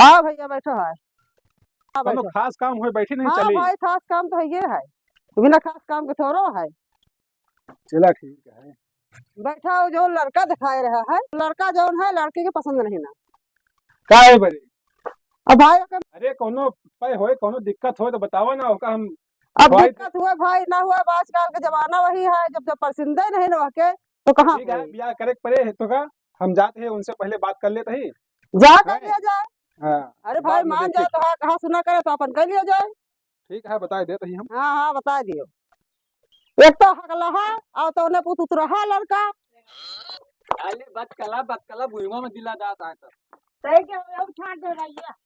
हाँ भैया बैठो है। हाँ कोनो बैठो। खास काम हो बैठी नहीं हाँ चली। भाई खास काम तो ये है, बिना खास काम के थोड़ो है। चला ठीक है। बैठा हो जो लड़का दिखाई रहा है, लड़का जौन है लड़के के पसंद नहीं ना। का है बड़ी? अब भाई अरे कोनो पे होए कोनो दिक्कत हो तो बताओ ना ओका हम अब भाई। दिक्कत हुआ भाई ना हुआ, आजकल का जमाना वही है, जब पसंदे नहीं ना के तो कहाँ ठीक है होई? ब्याह करे के पड़े है तो का हम जाते हैं उनसे पहले बात कर लेते ही। जा है? कर लिया जाए। हाँ अरे भाई बाद में मान देखिए। जाए तो हाँ, कहाँ सुना करे तो अपन कर लिया जाए। ठीक है बता देते ही हम। हाँ हाँ बता दियो। एक तो हकलहा और तो उन्हें पुत उतरहा लड़का। अरे बत कला भुइवा में दिला दात आता सही के हम छाड़ दे भैया।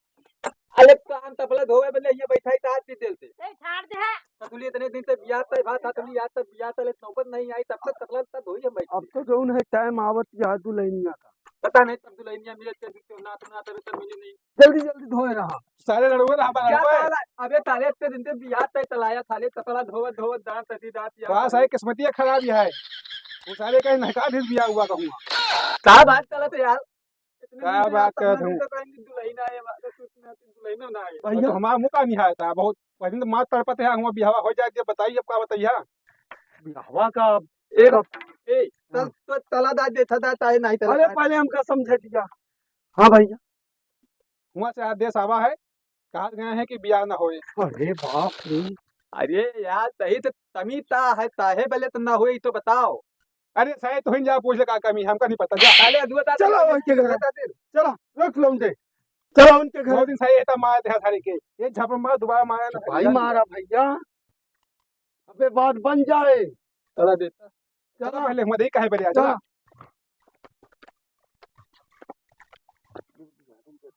अरे कान तपला धोवे बले ये बैठाई तात भी देलते सही छाड़ दे है। ततुली इतने दिन से बियाह तय बात ततुली याद तक बियाह तले नौबत नहीं आई तब तक तपला तक धोई हम बैठे। अब तो जो है टाइम आवत याद दुल्हनिया का। पता नहीं तब दुल्हनिया मिले के दिखते ना तो मिले नहीं। जल्दी जल्दी धोए रहा सारे लड़ुए रहा क्या लड़ुए। ताला अबे ताले इतने दिन से बियाह तय तलाया थाले तपला धोवत धोवत दांत तती दांत यार पास है किस्मतिया खराब है। वो सारे कहीं नहका भी बिया हुआ कहूँगा। का बात चलत यार क्या बात करत हूँ? दुल्हन आए दुल्हन ना आए भैया हमारा मुँह का नहीं आता बहुत पहले तो माँ तड़पत है हुआ बिहावा हो जाए बताइए अब क्या बताइए। हवा का एक ए तो तला दांत देता दांत आए नहीं तला अरे पहले हमका समझे दिया। हाँ भैया। वहाँ से आदेश आवा है कहा गए हैं कि बिया ना होए। अरे बाप रे। अरे यार सही तो तमीता है ताहे बले तो ना हुई तो बताओ। अरे सही तो जा पूछ ले का कमी हमका नहीं पता जा। ताले अधुआ चलो उनके घर चलो रख लो उनके। चलो उनके घर। दो दिन सही है मार दे सारे के ये झपड़ मार दोबारा मारा ना भाई मारा भैया। अबे बात बन जाए। चला देता चलो पहले हम दे कहे बड़े चलो। चला।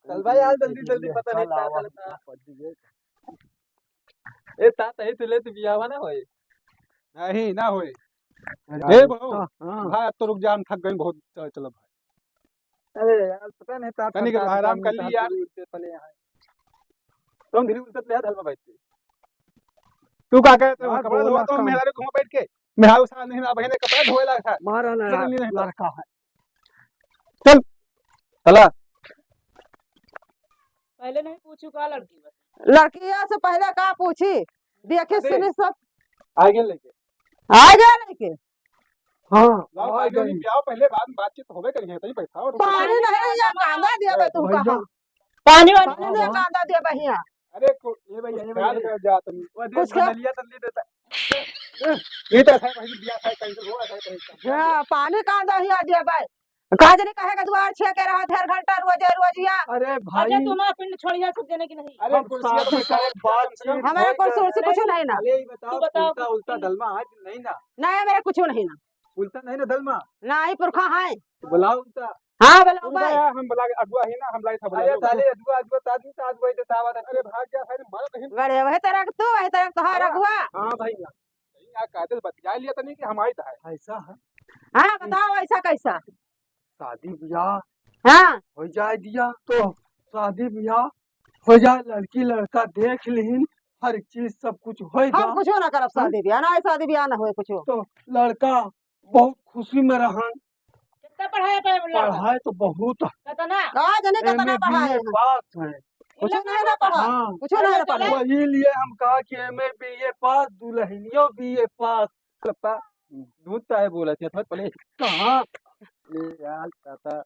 चल भाई यार जल्दी जल्दी पता नहीं क्या चलता ए ता तही तुले तो बियाह ना होए नहीं ना होए। अरे ए बहू हाँ भाई अब तो रुक जा हम थक गए बहुत चलो भाई। अरे यार पता नहीं ता तनिक आराम कर ली यार। पले यहाँ तुम धीरे उतर ले धलवा बैठ के तू का कहते हो यार, कपड़ा धोवा बोला तो काम। मेहरा घूम बैठ के मेहरा उसा नहीं ना बहने कपड़ा धोए लगा है। मारा जल्दी नहीं था। लड़का है। चला पहले नहीं पूछू का लड़की बस। लड़किया से पहले का पूछी देखे अरे। सुनी सब आगे लेके आ जा लेके। हाँ लाओ आ आगे गई। ब्याह पहले बाद में बातचीत होवे करिए तभी पैसा और पानी नहीं या कांदा दिया बे तू भैया। कहा पानी वाली पानी दिया कांदा दिया बहिया। अरे ये भैया ख्याल कर जा तुम वो कुछ देख क्या? बदलिया तल्ली देता ये तो है भाई ब्याह है कैंसिल हुआ है कहीं हाँ पानी कांदा हिया दिया भाई। कहा जने कहेगा द्वार छे के रहा 1.5 घंटा रोजे रोजिया। अरे अजय भाई तुम्हारा पिंड छोड़िया सब देने की नहीं। अरे हम कुर्सियां तो शादी करे बातचीत हमारे होई कुछ कर- कुछ नहीं ना। अरे ये बताओ तू बताओ उल्टा उल्टा दलमा आज नहीं ना नहीं मेरे कुछ नहीं ना। उल्टा नहीं ना दलमा ना ही पुरखा है। बुलाओ उल्टा हाँ बोलो तुम भाई। हम बुला अगुआ ही ना हम लाई था अरे बुला ताले अदुआ अदुआ तादू ताद वही तो तावा अरे भाग गया सारे मारा कहीं बड़े वही तरह के तू वही तरह तो है रघुआ। हाँ भैया यहाँ कातिल बतिया लिया तो नहीं कि हमारी था ऐसा है। हाँ बताओ ऐसा कैसा। शादी ब्याह हाँ हो जाए दिया तो शादी ब्याह हो जाए लड़की लड़का देख लीन हर चीज सब कुछ होएगा हम कुछ ना करब शादी ब्याह ना शादी ब्याह ना होए कुछ। तो लड़का बहुत खुशी में रहन। कितना पढ़ाया था लड़का? पढ़ाई तो बहुत है। कितना? कहा जने कितना एमए पढ़ाए बीए पास है। कुछ नहीं ना पढ़ा हाँ कुछ नहीं ना पढ़ा। वही लिए हम कहा कि एमए बीए पास दुल्हनियों बीए पास। लपा दूध का है बोला था पहले कहाँ ले यार ताता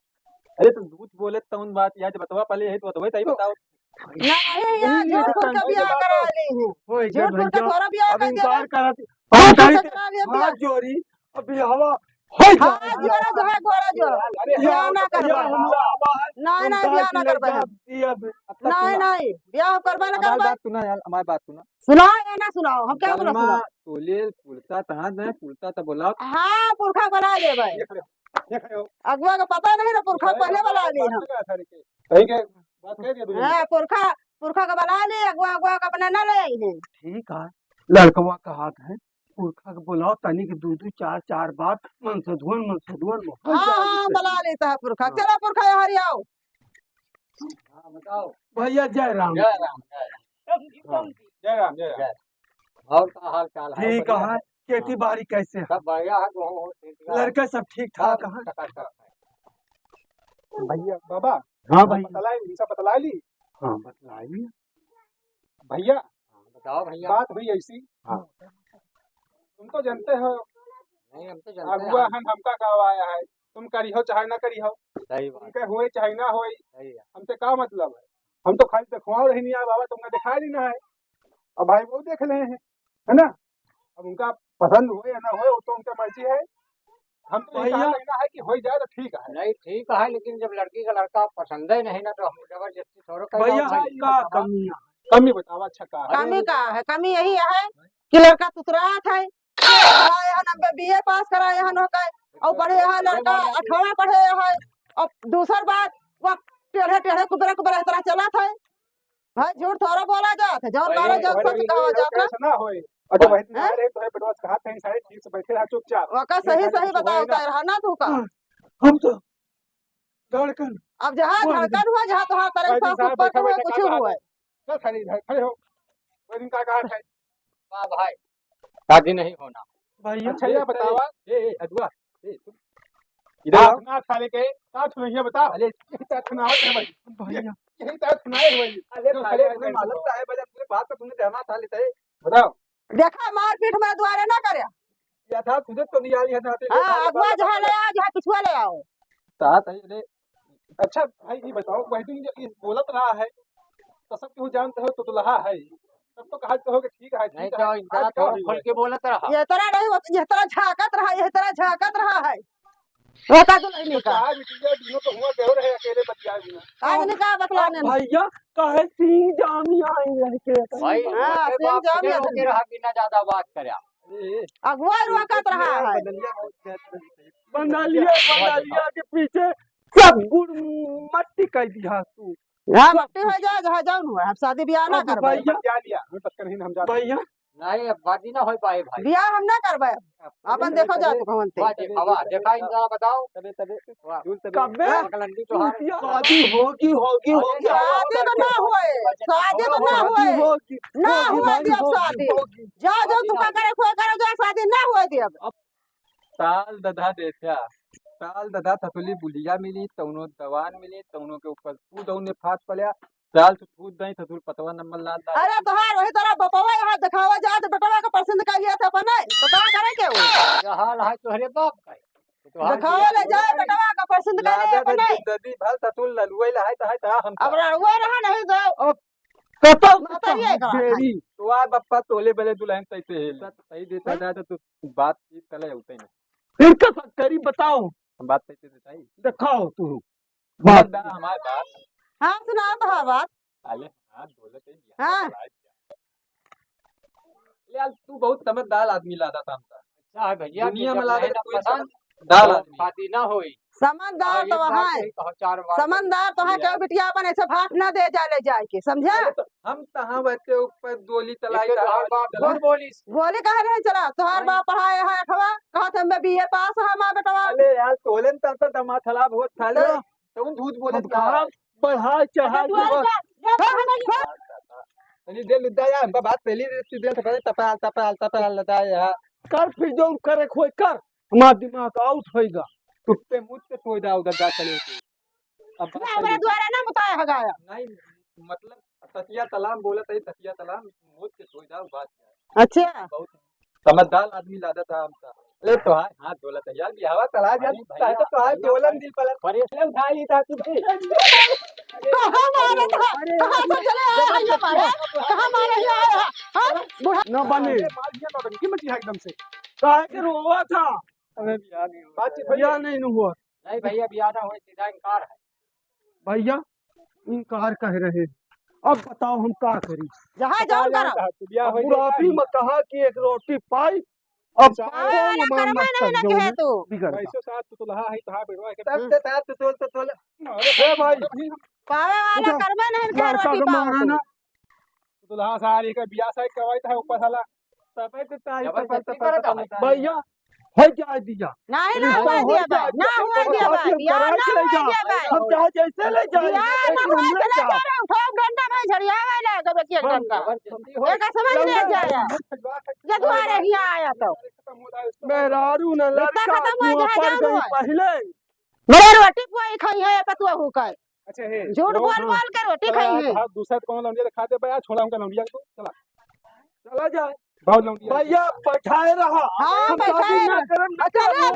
अरे तुम दूध बोले तो उन बात याद बतवा पहले है तो बतवा तही बताओ नहीं यार झूठ फूट के ब्याह करा ली है। हो गया झूठ फूट के भैया। थोड़ा ब्याह अब कर दिया। इनकार करत झूठ हम फूट के कहीं करा लिया ब्याह। हाथ जोड़ी अभी हवा हो हाँ जाए जोड़ा जो है गोड़ा जो ब्याह ना करबा। नहीं नहीं ब्याह ना करबा। नहीं नहीं ब्याह करबा ना हमारी करबा। बात सुना यार हमारी बात सुना सुनाओ या ना सुनाओ हम क्या बोला दलमा सुनाओ। तोले पुलता तहां नहीं पुलता तो बुलाओ हाँ पुरखा बना दे भाई। ये खड़े हो अगुआ का पता नहीं ना पुरखा पहले बना ली हम। सही के बात कह दिया तुझे हाँ पुरखा पुरखा का बना ली अगुआ अगुआ का अपना न ले आई है। ठीक है लड़कवा का हाथ है पुरखा के बुलाओ तनी के दू चार चार बार मन से धुन हाँ हाँ बना लेता है पुरखा। चलो पुरखा यहाँ आओ। हाँ बताओ भैया जय राम। जय राम जय राम जय राम। और का हाल चाल है ठीक है खेती बाड़ी कैसे है सब बढ़िया है गेहूं लड़का सब ठीक ठाक है। भैया बाबा हाँ भैया बतला इनसा बतला ली हाँ बतलाइए भैया। बताओ भैया। बात हुई ऐसी। हाँ। तुम तो जानते हो नहीं हम तो जानते अगुआ हैं। हम हमका गाँव आया है। तुम करी हो चाहे ना करी हो, सही बात। उनके हुए चाहे ना हुए, सही है। हमसे क्या मतलब है। हम तो खाली देखवाओ रही नहीं बाबा, तुमने दिखाई नहीं ना है। अब भाई वो देख रहे हैं, है ना। अब उनका पसंद हो या ना हो वो तो उनका मर्जी है। हम तो यही कहा लेना है कि हो जाए तो ठीक है। नहीं ठीक है, लेकिन जब लड़की का लड़का पसंद ही नहीं ना तो हम जबरदस्ती थोड़ा कर भैया का कमी कमी बतावा अच्छा का है। कमी का है? कमी यही है कि लड़का तुतरात है, यहाँ 90 BA पास करा यहाँ नौकर और पढ़े यहाँ लड़का 18 पढ़े है। और दूसर बात वो टेढ़े टेढ़े कुबरे कुबरे इस तरह चला था भाई। झूठ थोड़ा बोला जाता है, जब तारा जब सच कहा जाता ना होए। और जब वही आ रहे तो है बेटवा कहा कहीं सारे ठीक से बैठे रहा चुपचाप। वका सही सही बताओ रहा ना तू का। हम तो धड़कन अब जहाँ धड़कन हुआ जहाँ तहाँ तरह साफ ऊपर तो हुए कुछ हुआ। चल खड़े हो। कोई दिन का कहा है वाह भाई शादी नहीं होना। भैया अच्छा ये बतावा ए अदुआ इधर ना थाले के साथ नहीं बता। अरे साथ ना है भाई, भैया यही साथ सुनाए हुए। अरे जो खड़े खड़े मालूम है बजा पूरे बात तो तूने जमा था लेते बताओ। देखा मारपीट में द्वारे ना करे। या था तुझे तो नहीं आई है ना हाँ अगुआ जहाँ ले आओ जहाँ पिछुआ ले आओ। साथ है रे। अच्छा भाई ये बताओ वही दिन जो बोलत रहा है तो सब क्यों जानते हो तो दुल्हा है तब तो कहा हो कि ठीक है नहीं ठीक तो है। इंसान थोड़ा खुल के बोलत रहा। ये तरह नहीं ये तरह झाकत रहा, ये तरह झाकत रहा है। होता तो नहीं का आज बिटिया दिनों तो हुआ गए रहे अकेले बतिया बिना। आज निकाह बतलाने में। भैया कहे सिंह जामिया आई रह के भाई हाँ, तेरे सेम बाप जाम ने है। होके रहा बिना ज्यादा बात करया। अगुआ रुआकत रहा है। बंगालिया के पीछे सब गुड़ मट्टी कर दिया तू। हाँ मट्टी हो जाए जहाँ जाऊन हुआ। हम शादी ब्याह ना करबे। भैया क्या लिया हमें पत्थर नहीं हम जाते। भैया नहीं अब बात ही ना हो पाए भाई। ब्याह हम ना करबे। अपन देखो जा तू कौन वाह देखा देखा इनका बताओ तबे तबे वाह कबे कलंडी तो हार शादी होगी होगी होगी शादी तो ना हुए, शादी तो ना हुए, होगी ना हुए दी अब शादी। जा जो तू का करे कोई करे जा शादी ना हुए दी अब। साल दधा देथा साल दधा थथुली बुलिया मिली तउनो दवान मिली तउनो के ऊपर तू दउने फास पलिया साल तो थूद दई थथुल पतवा नंबर लाल दा। अरे तोहार वही तरह बपवा यहाँ दिखावा जा तो बेटवा का पसंद कर लिया था अपन तो क्या करे के वो हाल है तोहरे बाप का दिखावा ले जाए बेटवा का पसंद कर लिया अपन। ददी भल थथुल ललुई लहाय तहाय हम अब रहुआ रहा नहीं तो कतो बताइए करा देरी तो आ बप्पा तोले बले दुल्हन तैसे हेल सही देता जा तो बात की तले होते नहीं। फिर का करी बताओ हम बात तैसे देता ही दिखाओ तू बात दा हमारे बात हाँ सुनाओ तो हाँ बात। आले हां बोले थे हाँ यार तू बहुत समझदार आदमी लादा था हमका। अच्छा है भैया दुनिया में लादा कोई दाल शादी ना होई समझदार तो वहाँ है। समझदार तो है क्यों बिटिया अपन ऐसे भाग ना दे जा ले जाए के समझा। हम तहां बैठे ऊपर गोली चलाई झूठ बोली गोली कहा नहीं चला तुम्हार बाप पढ़ाए है अठवा कहा थे मैं BA पास है माँ बेटवा। अरे यार तोलन तक दमा थला बहुत थाले तुम झूठ बोले कहा बढ़ा चढ़ा तनी दे लुदा यार हमका बात पहली दे तपाल तपाल तपाल लदा यार कर फिर जो करे खोई कर हमारा दिमाग आउट होएगा। कुत्ते मुझ से कोई दा उधर जा चले अब ना मेरे द्वारा ना बताया है गाया। नहीं मतलब ततिया तलाम बोला था ततिया तलाम मुझ से कोई दा बात अच्छा बहुत समझदार आदमी लादा था हमका। ले तो हाथ बोला था यार बिहावा तला जा तो हाथ बोलन दिल पलट परेश उठा ली था तू कहाँ मारे था कहाँ से चले आया ये मारे कहाँ मारे ये आया हाँ बुढ़ा न बने की मची है एकदम से काहे के रोवा था हमें बियाह नहीं हुआ बातचीत भैया नहीं न हुआ नहीं भैया बियाह ना होए सीधा इनकार है। भैया इनकार कह रहे अब बताओ हम क्या करी। जहाँ जाओ करो बिया हो बुढ़ापी में कहा कि एक रोटी पाई अब पावे वाला कर्मा नहीं ना कहे तू बिगड़ पैसों साथ तो लहा है तहा बेड़वा के तब से साथ तो तोल ए भाई पावे वाला कर्मा नहीं कहे लड़का रोटी को पाओ मारा ना तो लहा सारी का बिया साइड करवाई था ऊपर साला तबे तो ताई भैया हो जाए दिया नहीं ना हुआ दिया भाई ना हुआ दिया भाई बियाह ना हुआ दिया भाई हम चाहे जैसे ले जाए बियाह ना हुआ चले जा रहे हो ठोक डंडा में झड़िया वाला का बच्चे डंडा एक समझ ले जाया ये तुम्हारे यहाँ आया तो मेहरारू न लड़का खत्म हो कुआं जाए पर गई जानो पहले मेरे रोटी पुआई खाई है पतुआ हो का अच्छा है झूठ बोल बोल के रोटी खाई है। दूसरा कौन लौंडिया खा दे बया छोड़ा उनका लौंडिया को चला चला जाए बहुत लौंडिया भैया बैठाए रहा हाँ हम बैठा शादी है ना ना। करम अच्छा, अरे,